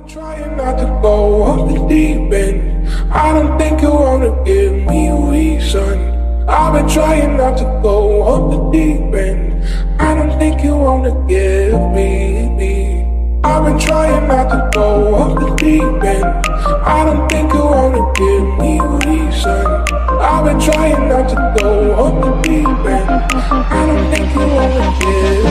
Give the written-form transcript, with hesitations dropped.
Trying not to go off the deep end. I don't think you wanna give me a reason. I've been trying not to go off the deep end. I don't think you wanna give me. I've been trying not to go off the deep end. I don't think you wanna give me a reason. I've been trying not to go off the deep end. I don't think you wanna give